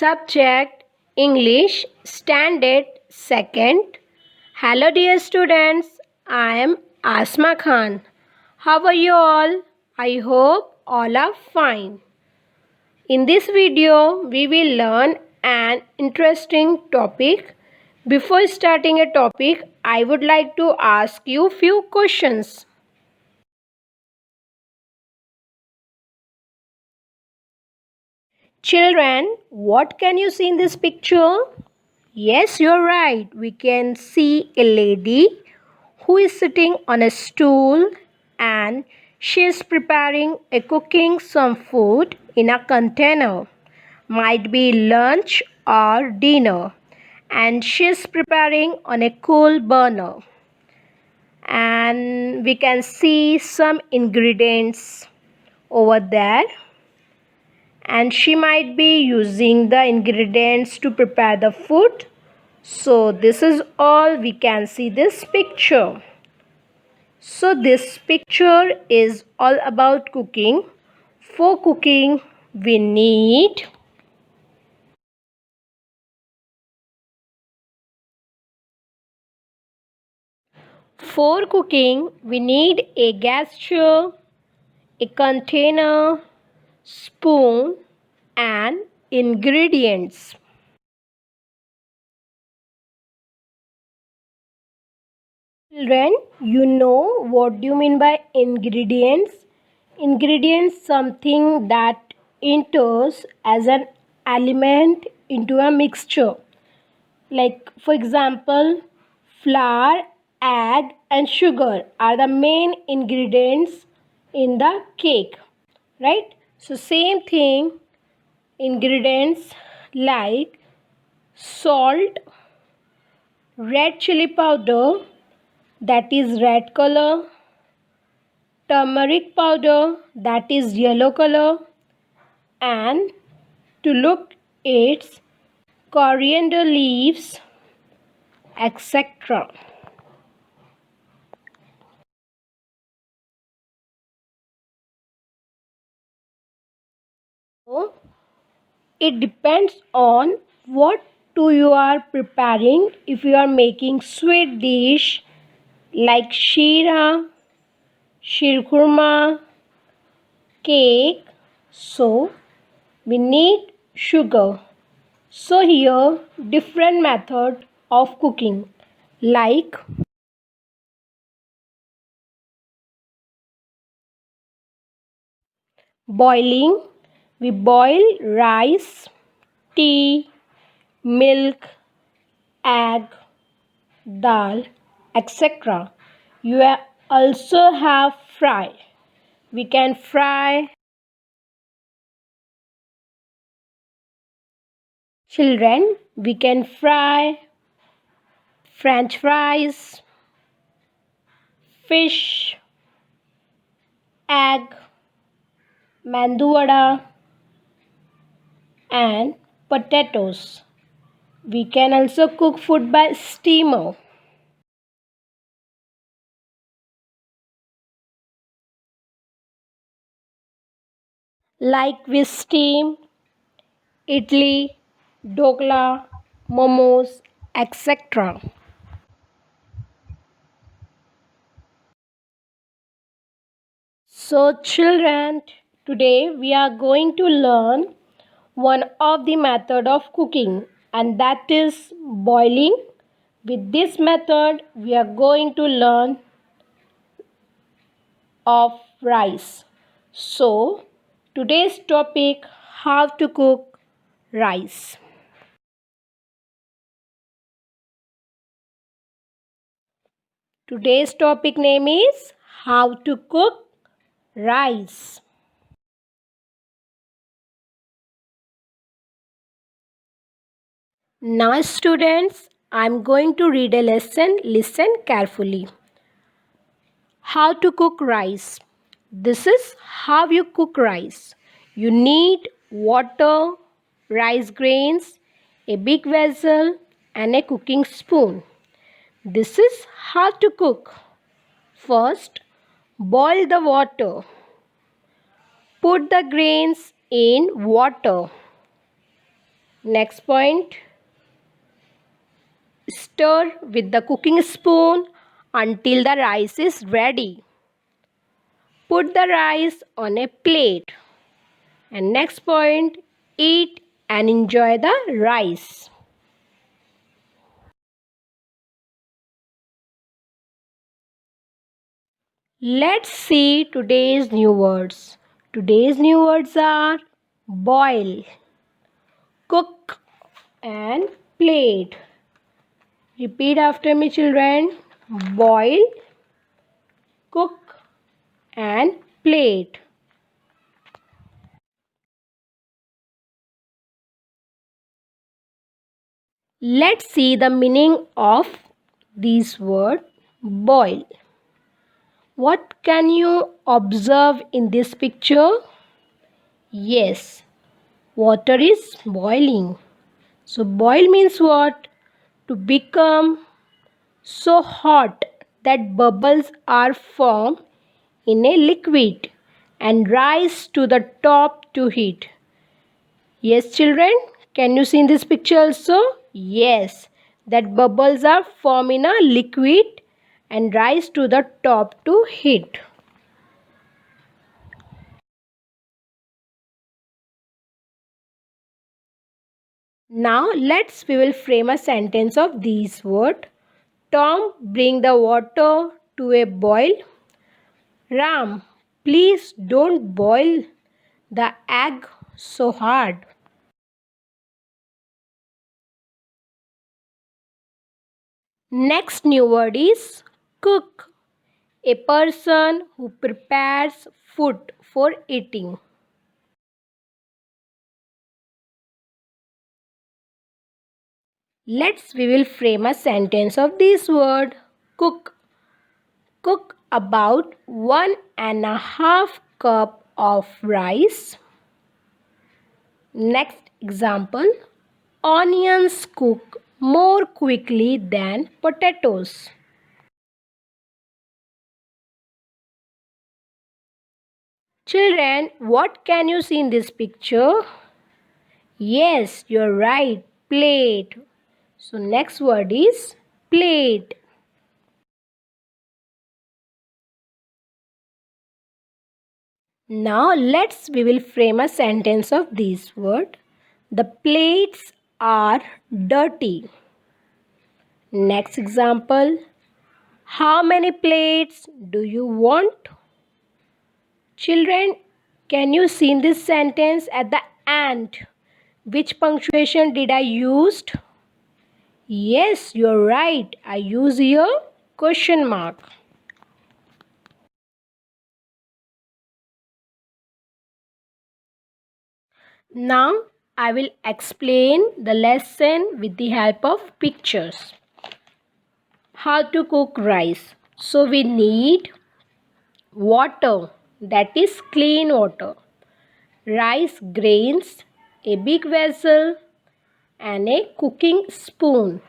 Subject English Standard 2nd. Hello dear students, I am Asma Khan. How are you all? I hope all are fine. In this video, we will learn an interesting topic. Before starting a topic, I would like to ask you few questions. Children, what can you see in this picture? Yes, you're right. We can see a lady who is sitting on a stool and she is preparing a cooking some food in a container. Might be lunch or dinner. And she is preparing on a coal burner. And we can see some ingredients over there. And she might be using the ingredients to prepare the food. So this is all we can see this picture. So this picture is all about cooking. For cooking we need a gas stove, a container, spoon and ingredients. Children, you know what do you mean by ingredients? Ingredients something that enters as an element into a mixture. Like for example, flour, egg and sugar are the main ingredients in the cake, right? So same thing, ingredients like salt, red chili powder, that is red color, turmeric powder, that is yellow color, and to look its coriander leaves, etc. So it depends on what you are preparing. If you are making sweet dish like shira, shirkurma, cake, so we need sugar. So here different method of cooking like boiling. We boil rice, tea, milk, egg, dal, etc. You also have fry. We can fry. Children, we can fry French fries, fish, egg, mandu vada and potatoes. We can also cook food by steamer. Like we steam idli, dokla, momos, etc. So children, today we are going to learn one of the method of cooking, and that is boiling. With this method we are going to learn of rice. So today's topic, how to cook rice. Today's topic name is how to cook rice. Now students, I am going to read a lesson. Listen carefully. How to cook rice. This is how you cook rice. You need water, rice grains, a big vessel and a cooking spoon. This is how to cook. First, boil the water. Put the grains in water. Next point, stir with the cooking spoon until the rice is ready. Put the rice on a plate. And next point, eat and enjoy the rice. Let's see today's new words. Today's new words are boil, cook, and plate. Repeat after me, children. Boil, cook, and plate. Let's see the meaning of this word boil. What can you observe in this picture? Yes, water is boiling. So boil means what? To become so hot that bubbles are formed in a liquid and rise to the top to heat. Yes, children, can you see in this picture also? Yes, that bubbles are formed in a liquid and rise to the top to heat. Now we will frame a sentence of these words. Tom, bring the water to a boil. Ram, please don't boil the egg so hard. Next new word is cook. A person who prepares food for eating. We will frame a sentence of this word. Cook. Cook about 1.5 cup of rice. Next example. Onions cook more quickly than potatoes. Children, what can you see in this picture? Yes, you're right. Plate. So next word is plate. Now we will frame a sentence of this word. The plates are dirty. Next example. How many plates do you want? Children, can you see in this sentence at the end? Which punctuation did I used? Yes, you're right. I use here question mark. Now I will explain the lesson with the help of pictures. How to cook rice. So we need water, that is clean water, rice grains, a big vessel, and a cooking spoon.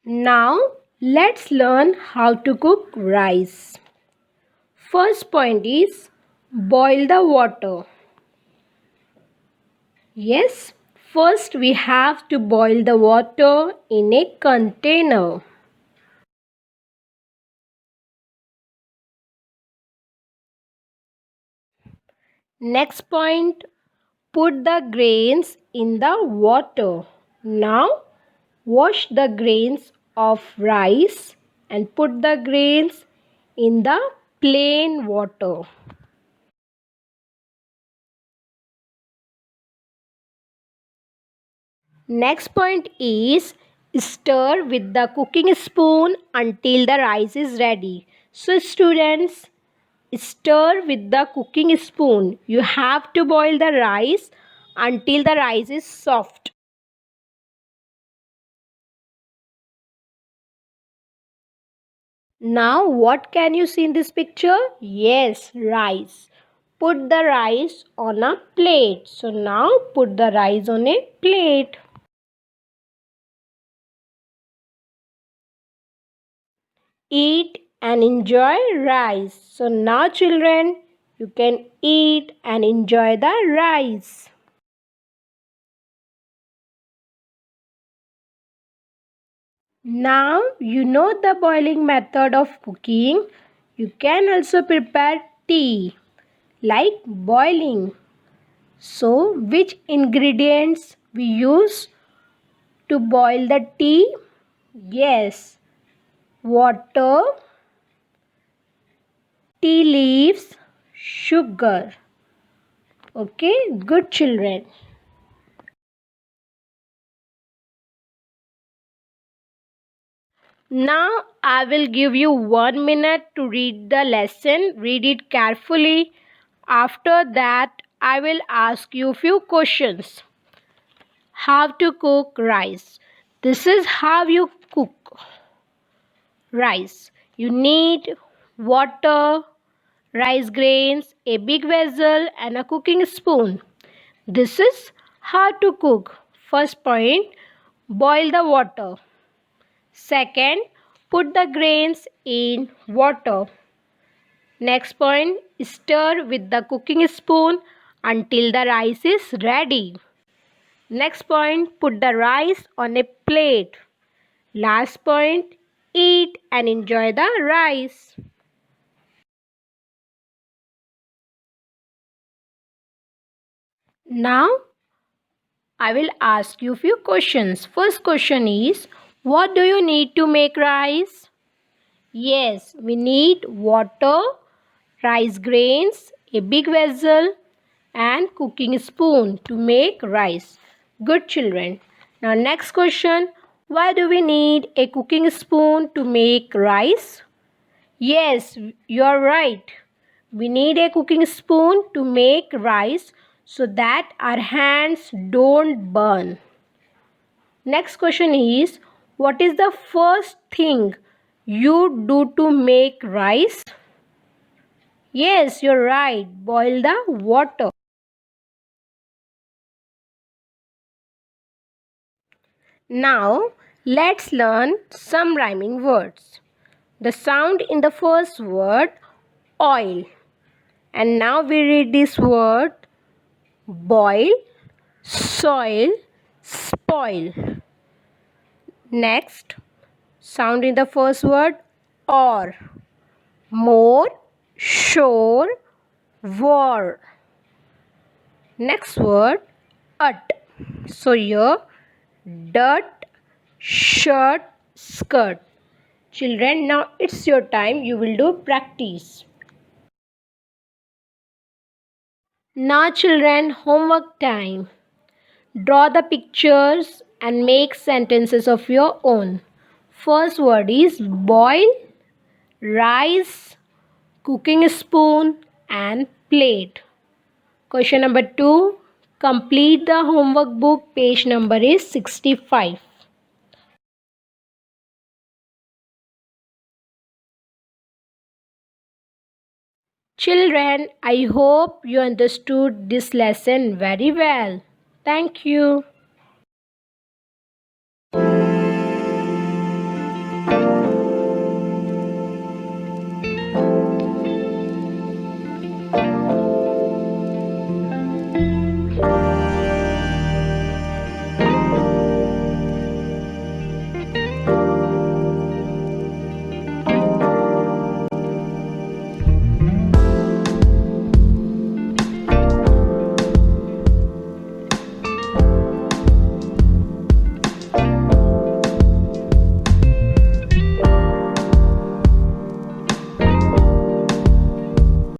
Now let's learn how to cook rice. First point is boil the water. Yes, first we have to boil the water in a container. Next point, put the grains in the water. Now wash the grains of rice and put the grains in the plain water. Next point is stir with the cooking spoon until the rice is ready. So students, stir with the cooking spoon. You have to boil the rice until the rice is soft. Now what can you see in this picture? Yes, rice. Put the rice on a plate. So now put the rice on a plate. Eat and enjoy rice. So now children, You can eat and enjoy the rice. Now you know the boiling method of cooking. You can also prepare tea like boiling. So, which ingredients we use to boil the tea? Yes, water, tea leaves, sugar. Okay, good children. Now I will give you 1 minute to read the lesson. Read it carefully. After that, I will ask you few questions. How to cook rice? This is how you cook rice. You need water, rice grains, a big vessel, and a cooking spoon. This is how to cook. First point, boil the water. Second, put the grains in water. Next point, stir with the cooking spoon until the rice is ready. Next point, put the rice on a plate. Last point, eat and enjoy the rice. Now, I will ask you few questions. First question is, what do you need to make rice? Yes, we need water, rice grains, a big vessel, and cooking spoon to make rice. Good children. Now next question, why do we need a cooking spoon to make rice? Yes, you are right. We need a cooking spoon to make rice so that our hands don't burn. Next question is, what is the first thing you do to make rice? Yes, you're right. Boil the water. Now, let's learn some rhyming words. The sound in the first word, oil. And now we read this word, boil, soil, spoil. Next, sound in the first word, or. More, shore, war. Next word, ut. So here, dirt, shirt, skirt. Children, now it's your time. You will do practice. Now children, homework time. Draw the pictures and make sentences of your own. First word is boil, rice, cooking spoon and plate. Question number 2. Complete the homework book. Page number is 65. Children, I hope you understood this lesson very well. Thank you.